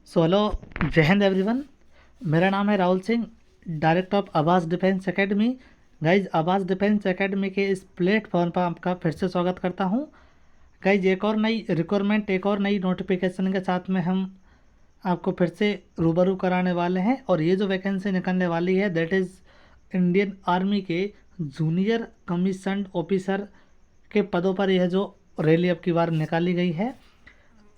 So hello, जय Hind everyone. मेरा नाम है राहुल सिंह, डायरेक्टर ऑफ आवास डिफेंस एकेडमी। गाइज, आवास डिफेंस एकेडमी के इस प्लेटफॉर्म पर आपका फिर से स्वागत करता हूं। गाइज, एक और नई रिक्वायरमेंट, एक और नई नोटिफिकेशन के साथ में हम आपको फिर से रूबरू कराने वाले हैं। और ये जो वैकेंसी निकलने वाली है दैट इज़ इंडियन आर्मी के जूनियर कमीशन्ड ऑफिसर के पदों पर यह जो रैली अब की बार निकाली गई है।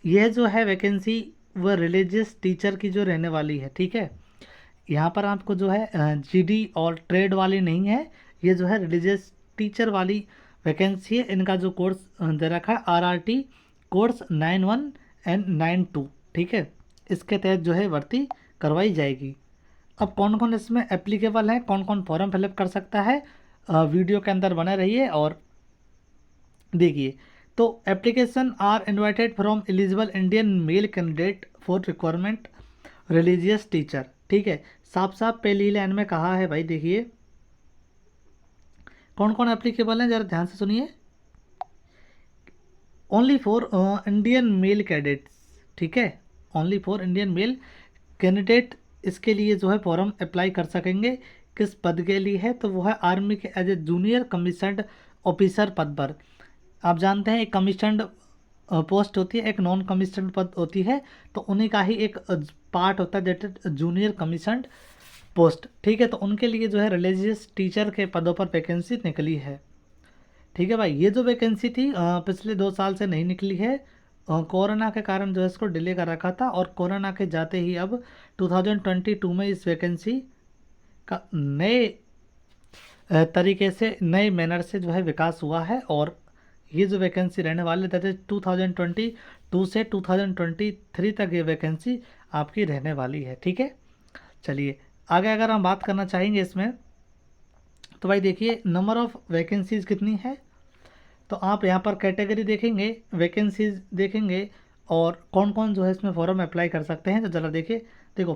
यह जो है वैकेंसी वह रिलीजियस टीचर की जो रहने वाली है, ठीक है। यहाँ पर आपको जो है जीडी और ट्रेड वाली नहीं है, ये जो है रिलीजियस टीचर वाली वैकेंसी है। इनका जो कोर्स दे रखा है आरआरटी कोर्स 91 एंड 92, ठीक है। इसके तहत जो है भर्ती करवाई जाएगी। अब कौन कौन इसमें एप्लीकेबल है, कौन कौन फॉर्म फिलअप कर सकता है, वीडियो के अंदर बने रहिए और देखिए। तो application are invited from eligible Indian male candidate for requirement religious teacher, ठीक है। साफ साफ पहली लाइन में कहा है भाई, देखिए कौन कौन एप्लीकेबल है, जरा ध्यान से सुनिए। Only for Indian male cadets, ठीक है। Only for Indian male candidate इसके लिए जो है फॉर्म अप्लाई कर सकेंगे। किस पद के लिए है, तो वो है आर्मी के as a junior commissioned officer पद पर। आप जानते हैं एक कमीशन्ड पोस्ट होती है, एक नॉन कमीशन्ड पद होती है, तो उन्हीं का ही एक पार्ट होता है that is junior commissioned post, ठीक है। तो उनके लिए जो है रिलीजियस टीचर के पदों पर वैकेंसी निकली है, ठीक है भाई। ये जो वैकेंसी थी पिछले 2 साल से नहीं निकली है। कोरोना के कारण जो है इसको डिले कर रखा था, और कोरोना के जाते ही अब 2022 में इस वैकेंसी का नए तरीके से, नए मैनर से जो है विकास हुआ है। और ये जो वैकेंसी रहने वाली दैट इज 2022 से 2023 तक ये वैकेंसी आपकी रहने वाली है, ठीक है। चलिए आगे अगर हम बात करना चाहेंगे इसमें, तो भाई देखिए नंबर ऑफ़ वैकेंसीज़ कितनी है। तो आप यहाँ पर कैटेगरी देखेंगे, वैकेंसीज देखेंगे, और कौन कौन जो है इसमें फॉर्म अप्लाई कर सकते हैं। तो ज़रा देखिए, देखो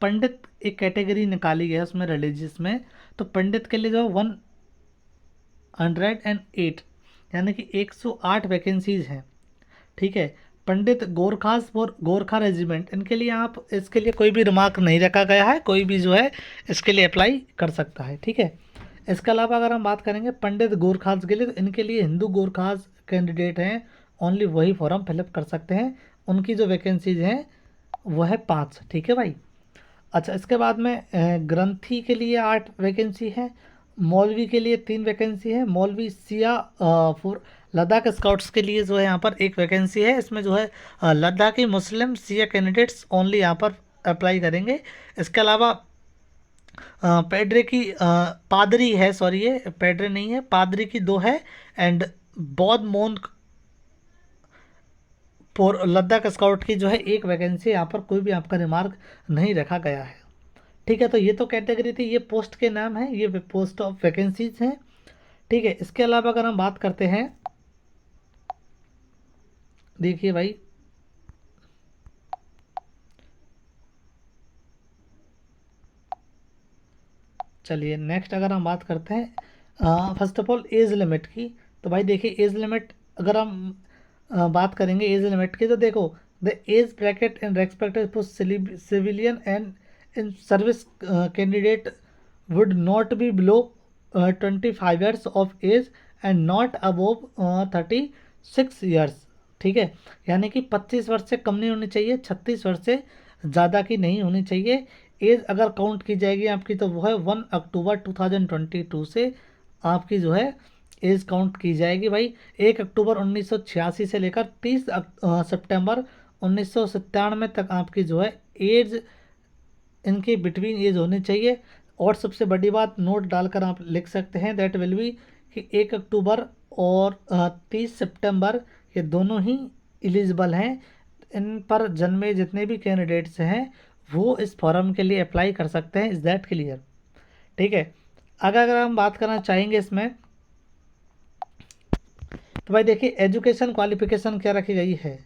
पंडित एक कैटेगरी निकाली गई है उसमें रिलीजियस में। तो पंडित के लिए जो 108 यानी कि 108 वैकेंसीज हैं, ठीक है। पंडित गोरखास फॉर गोरखा रेजिमेंट, इनके लिए आप, इसके लिए कोई भी रिमार्क नहीं रखा गया है, कोई भी जो है इसके लिए अप्लाई कर सकता है, ठीक है। इसके अलावा अगर हम बात करेंगे पंडित गोरखास के लिए, तो इनके लिए हिंदू गोरखास कैंडिडेट हैं, ओनली वही फॉर्म फिलअप कर सकते हैं। उनकी जो वैकेंसीज हैं वो है 5, ठीक है भाई। अच्छा, इसके बाद में ग्रंथी के लिए 8 वैकेंसी है। मौलवी के लिए 3 वैकेंसी है। मौलवी सिया फॉर लद्दाख स्काउट्स के लिए जो है यहाँ पर 1 वैकेंसी है। इसमें जो है लद्दाखी मुस्लिम सिया कैंडिडेट्स ओनली यहाँ पर अप्लाई करेंगे। इसके अलावा पेड्रे की पादरी है, सॉरी ये पेड्रे नहीं है, पादरी की 2 है। एंड बौद्ध मोंक फॉर लद्दाख स्काउट की जो है 1 वैकेंसी, यहाँ पर कोई भी आपका रिमार्क नहीं रखा गया है, ठीक है। तो ये तो कैटेगरी थी, ये पोस्ट के नाम है, ये पोस्ट ऑफ वैकेंसीज हैं, ठीक है। इसके अलावा अगर हम बात करते हैं, देखिए भाई चलिए नेक्स्ट अगर हम बात करते हैं first of all age limit की। तो भाई देखिए एज लिमिट अगर हम बात करेंगे एज लिमिट की, तो देखो the age bracket in respect for civilian and in service candidate would not be below 25 years of age and not above 36 years, ठीक है। यानी कि 25 वर्ष से कम नहीं होनी चाहिए, 36 वर्ष से ज़्यादा की नहीं होनी चाहिए। एज अगर काउंट की जाएगी आपकी, तो वो है 1 अक्टूबर 2022 से आपकी जो है एज काउंट की जाएगी भाई। 1 अक्टूबर 1986 से लेकर 30 सितंबर 1997 तक आपकी जो है एज, इनके बिटवीन एज होनी चाहिए। और सबसे बड़ी बात नोट डालकर आप लिख सकते हैं दैट विल बी कि 1 अक्टूबर और 30 सितंबर ये दोनों ही एलिजिबल हैं। इन पर जन्मे जितने भी कैंडिडेट्स हैं वो इस फॉर्म के लिए अप्लाई कर सकते हैं। इज़ दैट क्लियर, ठीक है। अगर हम बात करना चाहेंगे इसमें, तो भाई देखिए एजुकेशन क्वालिफिकेशन क्या रखी गई है।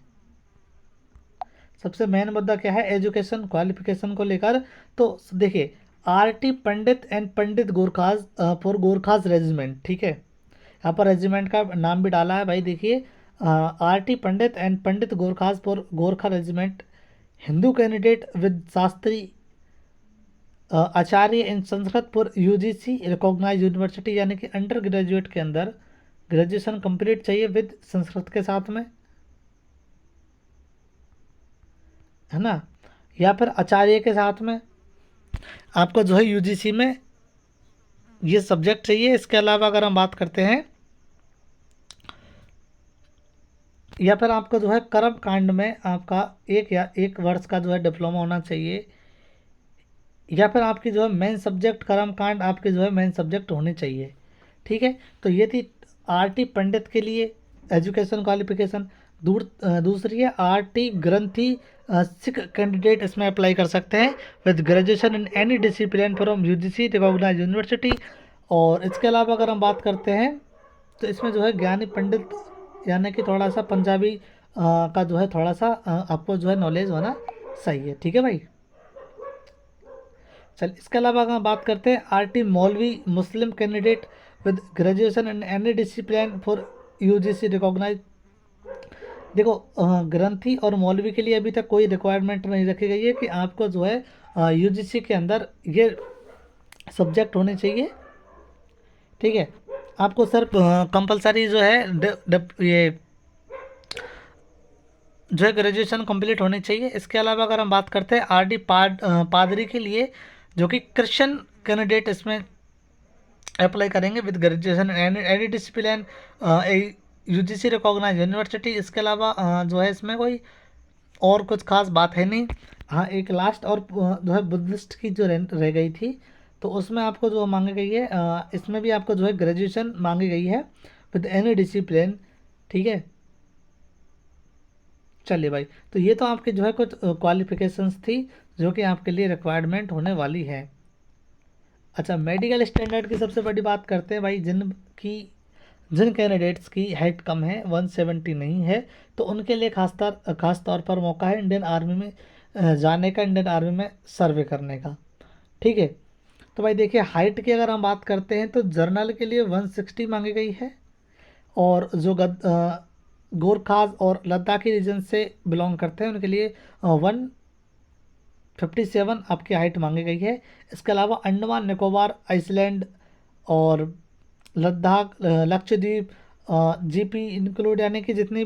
सबसे मेन मुद्दा क्या है एजुकेशन क्वालिफिकेशन को लेकर। तो देखिए RT Pandit and Pandit Gorkhas for Gorkhas regiment, ठीक है। यहाँ पर रेजिमेंट का नाम भी डाला है भाई। देखिए RT Pandit and Pandit Gorkhas for Gorkha regiment, Hindu candidate with Shastri Acharya in Sanskrit for UGC recognise university, यानी कि अंडर ग्रेजुएट के अंदर ग्रेजुएशन कंप्लीट चाहिए विद संस्कृत के साथ में, है ना, या फिर आचार्य के साथ में आपको जो है यूजीसी में ये सब्जेक्ट चाहिए। इसके अलावा अगर हम बात करते हैं, या फिर आपको जो है कर्म कांड में आपका 1 का जो है डिप्लोमा होना चाहिए, या फिर आपकी जो है मेन सब्जेक्ट कर्म कांड आपके जो है मेन सब्जेक्ट होने चाहिए। ठीक है, तो ये थी आरटी पंडित के लिए एजुकेशन क्वालिफिकेशन। दूसरी है आरटी ग्रंथी सिख कैंडिडेट इसमें अप्लाई कर सकते हैं with graduation in any discipline from UGC recognise university. और इसके अलावा अगर हम बात करते हैं तो इसमें जो है ज्ञानी पंडित, यानी कि थोड़ा सा पंजाबी का जो है थोड़ा सा आपको जो है नॉलेज होना सही है। ठीक है भाई, चल इसके अलावा अगर हम बात करते हैं आरटी मौलवी Muslim candidate with graduation in any discipline for UGC recognise. देखो ग्रंथी और मौलवी के लिए अभी तक कोई रिक्वायरमेंट नहीं रखी गई है कि आपको जो है यूजीसी के अंदर ये सब्जेक्ट होने चाहिए। ठीक है, आपको सिर्फ कंपलसरी जो है ये जो है ग्रेजुएशन कंप्लीट होनी चाहिए। इसके अलावा अगर हम बात करते हैं आरडी पादरी के लिए, जो कि क्रिश्चियन कैंडिडेट इसमें अप्लाई करेंगे with graduation any discipline UGC recognise university. इसके अलावा जो है इसमें कोई और कुछ खास बात है नहीं। हाँ, एक लास्ट और जो है बुद्धिस्ट की जो रह गई थी, तो उसमें आपको जो मांगी गई है इसमें भी आपको जो है ग्रेजुएशन मांगी गई है विद एनी डिसिप्लिन। ठीक है, चलिए भाई, तो ये तो आपके जो है कुछ क्वालिफिकेशंस थी जो कि आपके लिए रिक्वायरमेंट होने वाली है। अच्छा, मेडिकल स्टैंडर्ड की सबसे बड़ी बात करते हैं भाई। जिन कैंडिडेट्स की हाइट कम है, 170 नहीं है, तो उनके लिए खास तौर पर मौका है इंडियन आर्मी में जाने का, इंडियन आर्मी में सर्वे करने का। ठीक है, तो भाई देखिए हाइट की अगर हम बात करते हैं तो जर्नल के लिए 160 मांगी गई है, और जो गोरखाज और लद्दाखी रीजन से बिलोंग करते हैं उनके लिए 157 आपकी हाइट मांगी गई है। इसके अलावा अंडमान निकोबार, आइसलैंड और लद्दाख, लक्षद्वीप, जीपी इंक्लूड, यानी कि जितने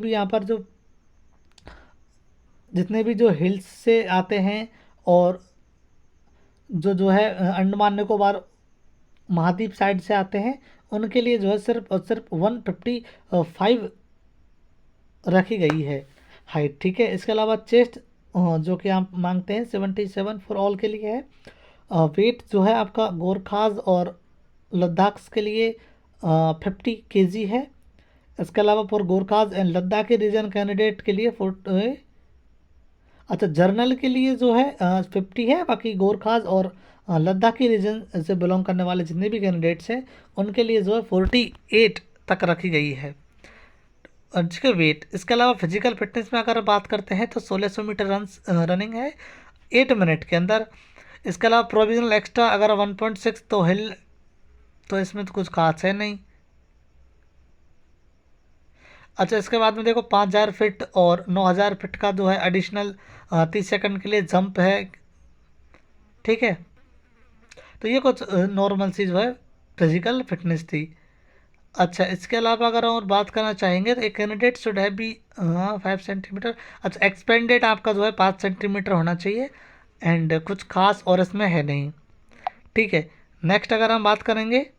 भी जो हिल्स से आते हैं और जो है अंडमान निकोबार महाद्वीप साइड से आते हैं, उनके लिए जो है सिर्फ और सिर्फ 155 रखी गई है हाइट। ठीक है, इसके अलावा चेस्ट जो कि आप मांगते हैं 77 फॉर ऑल के लिए है। वेट जो है आपका गोरखाज और लद्दाख के लिए 50 kg है। इसके अलावा for Gorkhas and Ladakhi region candidate के लिए अच्छा जर्नल के लिए जो है 50 है, बाकी गोरखाज और लद्दाखी रीजन से बिलोंग करने वाले जितने भी कैंडिडेट्स हैं उनके लिए जो है 48 तक रखी गई है उसके वेट। इसके अलावा फिजिकल फिटनेस में अगर बात करते हैं तो 1600 मीटर रनिंग है 8 मिनट के अंदर। इसके अलावा प्रोविजनल एक्स्ट्रा अगर 1.6 तो हिल, तो इसमें तो कुछ खास है नहीं। अच्छा, इसके बाद में देखो 5000 फीट और 9000 फीट का जो है एडिशनल 30 सेकंड के लिए जंप है। ठीक है, तो ये कुछ नॉर्मल सी जो है फिजिकल फिटनेस थी। अच्छा, इसके अलावा अगर और बात करना चाहेंगे तो एक candidate should have be 5 centimetre. अच्छा, एक्सपेंडेड आपका जो है 5 सेंटीमीटर होना चाहिए, एंड कुछ खास और इसमें है नहीं। ठीक है, नेक्स्ट अगर हम बात करेंगे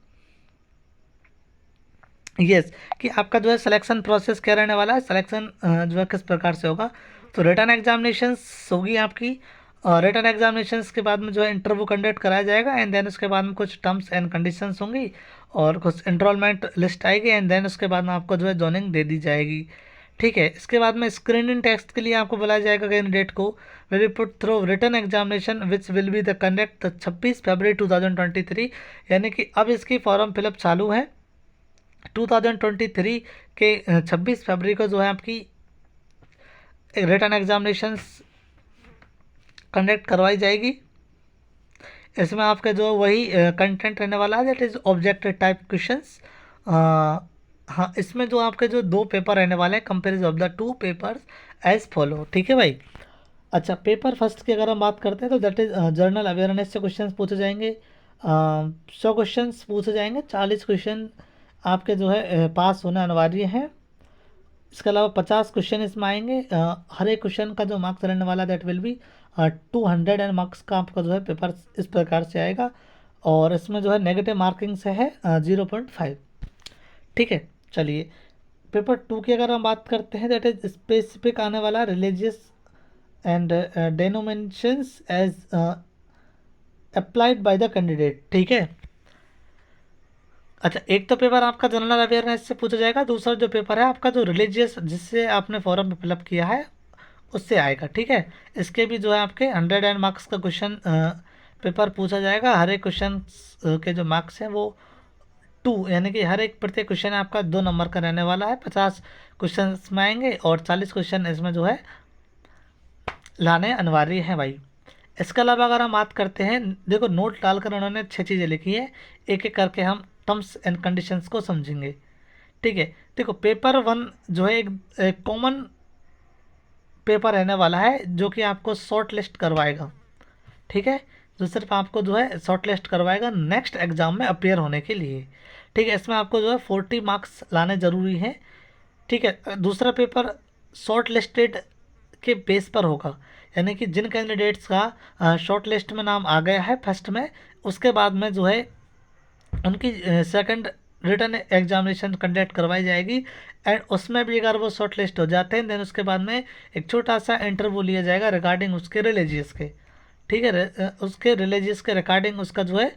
कि आपका जो है सिलेक्शन प्रोसेस क्या रहने वाला है, सिलेक्शन जो है किस प्रकार से होगा। तो रिटर्न एग्जामिनेशंस होगी आपकी, रिटर्न एग्जामिनेशंस के बाद में जो है इंटरव्यू कंडक्ट कराया जाएगा, एंड देन उसके बाद में कुछ टर्म्स एंड कंडीशंस होंगी और कुछ एनरोलमेंट लिस्ट आएगी, एंड देन उसके बाद में आपको जो है जॉइनिंग दे दी जाएगी। ठीक है, इसके बाद में स्क्रीनिंग टेस्ट के लिए आपको बुलाया जाएगा कैंडिडेट को, will be put through return examination which will be the conduct 26 फरवरी 2023, यानी कि अब इसकी फॉर्म फिलअप चालू है। 2023 के 26 फरवरी को जो है आपकी रिटर्न एग्जामिनेशंस कंडक्ट करवाई जाएगी। इसमें आपका जो वही कंटेंट रहने वाला है, that is objective type questions. हाँ, इसमें जो आपके जो 2 पेपर रहने वाले हैं, comparison of the 2 papers as follow. ठीक है भाई, अच्छा, पेपर फर्स्ट की अगर हम बात करते हैं तो दैट इज जनरल अवेयरनेस से क्वेश्चन पूछे जाएंगे। 100 क्वेश्चन पूछे जाएंगे, 40 क्वेश्चन आपके जो है पास होना अनिवार्य है। इसके अलावा 50 क्वेश्चन इसमें आएंगे। हर एक क्वेश्चन का जो मार्क्स रहने वाला दैट विल बी 200 मार्क्स का आपका जो है पेपर इस प्रकार से आएगा। और इसमें जो है नेगेटिव मार्किंग से है 0.5। ठीक है, चलिए पेपर 2 की अगर हम बात करते हैं दैट इज स्पेसिफिक आने वाला religious and denominations as applied by the candidate. ठीक है। अच्छा, एक तो पेपर आपका जनरल अवेयरनेस से पूछा जाएगा, दूसरा जो पेपर है आपका जो रिलीजियस जिससे आपने फॉर्म में फिलअप किया है उससे आएगा। ठीक है, इसके भी जो है आपके 100 मार्क्स का क्वेश्चन पेपर पूछा जाएगा। हर एक क्वेश्चन के जो मार्क्स हैं वो 2, यानी कि हर एक प्रत्येक क्वेश्चन आपका 2 नंबर का रहने वाला है। 50 क्वेश्चन इसमें आएंगे और 40 क्वेश्चन इसमें जो है लाने अनिवार्य हैं भाई। इसके अलावा अगर हम बात करते हैं, देखो नोट डालकर उन्होंने 6 चीज़ें लिखी है, एक एक करके हम टर्म्स एंड कंडीशंस को समझेंगे। ठीक है, देखो पेपर 1 जो है एक कॉमन पेपर रहने वाला है जो कि आपको शॉर्ट लिस्ट करवाएगा। ठीक है, जो सिर्फ आपको जो है शॉर्ट लिस्ट करवाएगा नेक्स्ट एग्जाम में अपेयर होने के लिए। ठीक है, इसमें आपको जो है 40 मार्क्स लाने ज़रूरी हैं। ठीक है, दूसरा पेपर शॉर्ट लिस्टेड के बेस पर होगा, यानी कि जिन कैंडिडेट्स का शॉर्ट लिस्ट में नाम आ गया है फर्स्ट में, उसके बाद में जो है उनकी सेकंड रिटर्न एग्जामिनेशन कंडक्ट करवाई जाएगी। एंड उसमें भी अगर वो शॉर्ट लिस्ट हो जाते हैं देन उसके बाद में एक छोटा सा इंटरव्यू लिया जाएगा रिगार्डिंग उसके रिलीजियस के। ठीक है, उसके रिलीजियस के रिगार्डिंग उसका जो है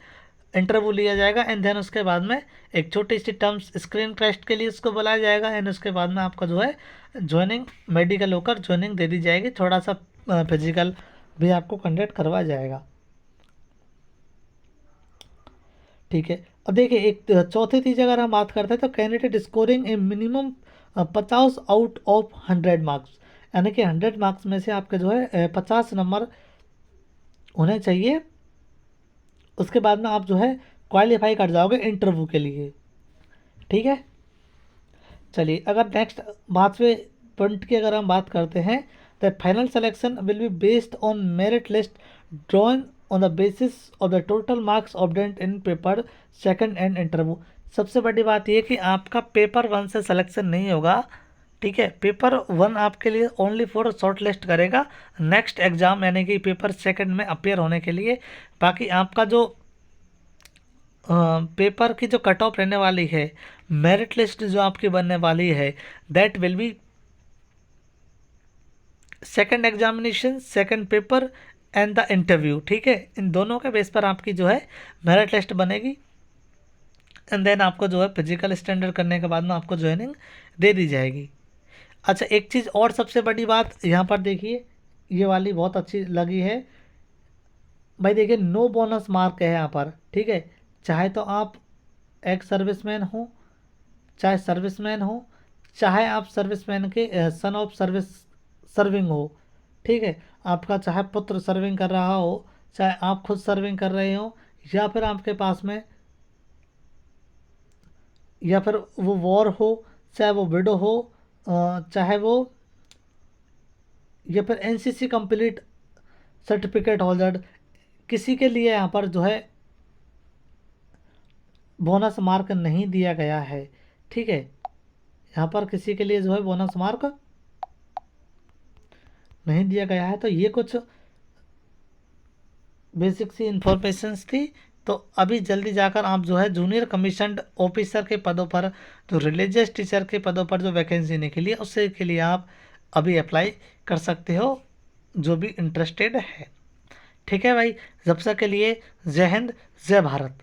इंटरव्यू लिया जाएगा। एंड देन उसके बाद में एक छोटी सी टर्म्स स्क्रीन टेस्ट के लिए उसको बुलाया जाएगा। एंड उसके बाद में आपका जो है ज्वाइनिंग मेडिकल होकर ज्वाइनिंग दे दी जाएगी, थोड़ा सा फिजिकल भी आपको कंडक्ट करवाया जाएगा। ठीक है, अब देखिए एक चौथी चीज़ अगर हम बात करते हैं तो candidate scoring A minimum 50 out of 100 marks, यानी कि 100 मार्क्स में से आपके जो है 50 नंबर होने चाहिए। उसके बाद में आप जो है क्वालिफाई कर जाओगे इंटरव्यू के लिए। ठीक है, चलिए अगर नेक्स्ट 5वें पॉइंट की अगर हम बात करते हैं, the final selection will be based on merit list drawn on the basis of the total marks obtained in paper second and interview. सबसे बड़ी बात यह कि आपका पेपर 1 से सिलेक्शन नहीं होगा। ठीक है, पेपर 1 आपके लिए ओनली फॉर शॉर्ट लिस्ट करेगा नेक्स्ट एग्जाम, यानी कि पेपर सेकंड में अपेयर होने के लिए। बाकी आपका जो पेपर की जो कट ऑफ रहने वाली है, मेरिट लिस्ट जो आपकी बनने वाली है, that will be second examination, second paper and the interview. ठीक है, इन दोनों के बेस पर आपकी जो है मेरिट लिस्ट बनेगी। एंड देन आपको जो है फिजिकल स्टैंडर्ड करने के बाद में आपको ज्वाइनिंग दे दी जाएगी। अच्छा, एक चीज़ और सबसे बड़ी बात यहाँ पर देखिए, ये वाली बहुत अच्छी लगी है भाई। देखिए नो बोनस मार्क है यहाँ पर। ठीक है, चाहे तो आप एक सर्विसमैन हो, चाहे सर्विसमैन हो, चाहे आप सर्विसमैन के सन ऑफ सर्विंग हो। ठीक है, आपका चाहे पुत्र सर्विंग कर रहा हो, चाहे आप खुद सर्विंग कर रहे हो, या फिर आपके पास में, या फिर वो वॉर हो, चाहे वो विडो हो, चाहे वो, या फिर एनसीसी कंप्लीट सर्टिफिकेट होल्डर, किसी के लिए यहाँ पर जो है बोनस मार्क नहीं दिया गया है। ठीक है, यहाँ पर किसी के लिए जो है बोनस मार्क नहीं दिया गया है। तो ये कुछ बेसिक सी इंफॉर्मेशंस थी। तो अभी जल्दी जाकर आप जो है जूनियर कमीशन्ड ऑफिसर के पदों पर, जो रिलीजियस टीचर के पदों पर जो वैकेंसी निकली है उससे के लिए आप अभी अप्लाई कर सकते हो, जो भी इंटरेस्टेड है। ठीक है भाई, जब तक के लिए जय हिंद, जय भारत।